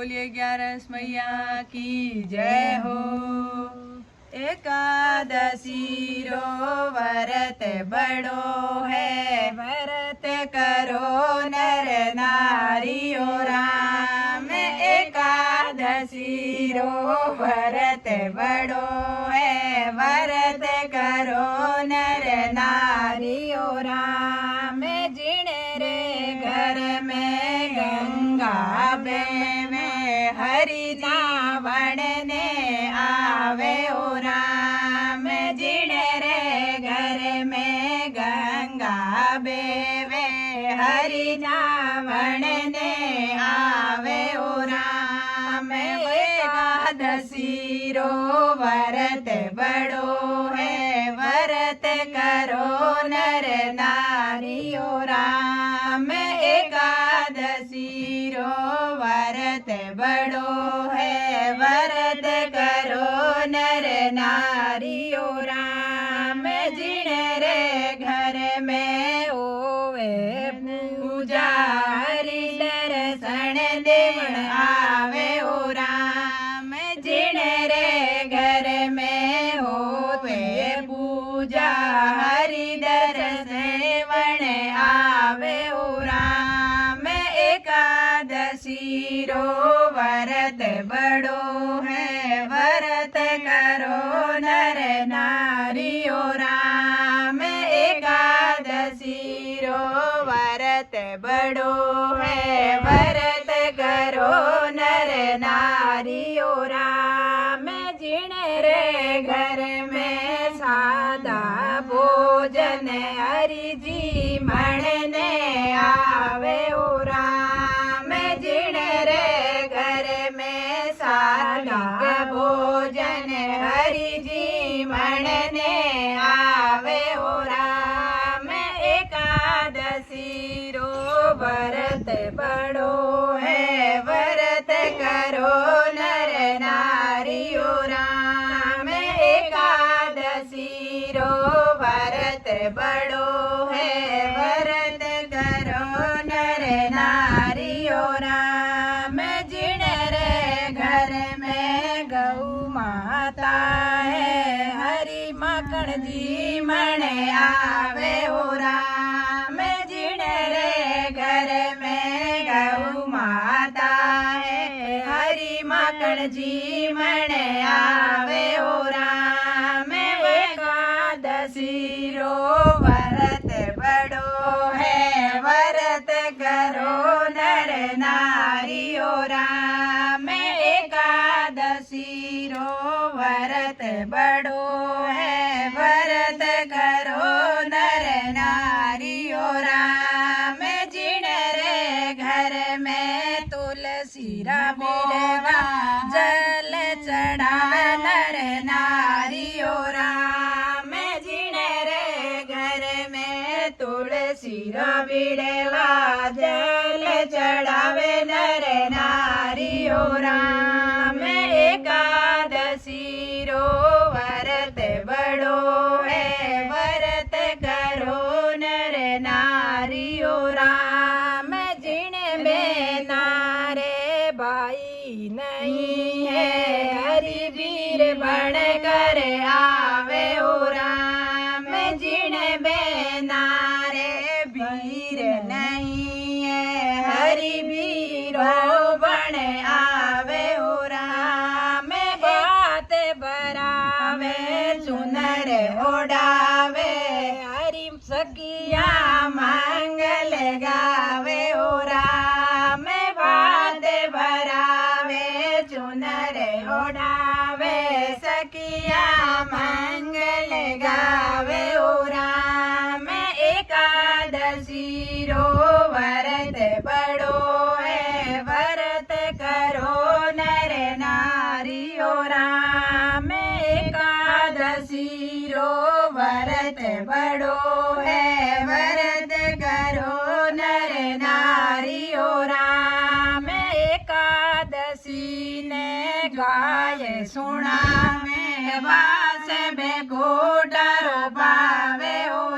बोलिए 11 मैया की जय हो। एकादशी रो व्रत बड़ो है, व्रत करो नर नारियो राम। एकादशी रो व्रत बड़ो है, व्रत करो नर नारियो राम। जिण रे घर में गंगा बेवे, हरि नावण ने आवे ओ राम। जिण रे घर में गंगा बेवे, हरि नावण ने आवे ओ राम। एकादशी रो व्रत बड़ो है, व्रत करो नर नारियो राम। एकादशी रो व्रत बड़ो है, व्रत करो नर नारियो राम। जिण रे घर में होवे पूजा, हरि दर्शन देवण आवे ओ राम। जिण रे घर में होवे पूजा, हरि दर्शन देवण आवे ओ राम। एकादशी रो व्रत बड़ो है, व्रत करो नर नारियो राम। एकादशी रो व्रत बड़ो है, व्रत करो नर नारियो राम। जिण रे घर में सादा भोजन, हरि जी मणने आवे ओ राम। जिण रे घर में सादा भोजन, हरि जी मणने आवे ओ राम। एकादशी रो व्रत बड़ो है, व्रत करो नर नारियो राम। एकादशी रो व्रत बड़ो है, व्रत करो नर नारियो राम। जिण रे घर में गौ माता है, हरि माखण जी मण आवे ओ राम। जिण रे घर में गौ माता है, हरि माखण जी मण आवे ओ राम। एकादशी रो व्रत बड़ो है, व्रत करो नर नारियो राम। एकादशी रो व्रत बड़ो है, व्रत करो नर नारियो राम। जिण रे घर में तुलसी बिरवा, जल चढ़ावे नर नारियो राम। जिण रे घर में तुलसी बिरवा, जल चढ़ावे नर नारियो राम। एकादशी रो व्रत बड़ो है, व्रत करो नर नारियो राम। जिण में नारे भाई नहीं है, हरि वीर बन कर आवे ओ राम। जिण में नारे वीर नहीं है, हरि वीरो बन आवे ओ राम। बात बरावे सुनर ओढ़ावे, हरि सखिया मंगल गावे ओ राम। बात बरावे चुनर ओढ़ावे, सखिया मंगल गावे ओ राम। एकादशी रो व्रत बड़ो है, व्रत करो नर नारियो राम। एकादशी रो व्रत बड़ो है, व्रत करो नर नारियो राम। एकादशी ने गाय सुना में वास बेगोडर पावे ओ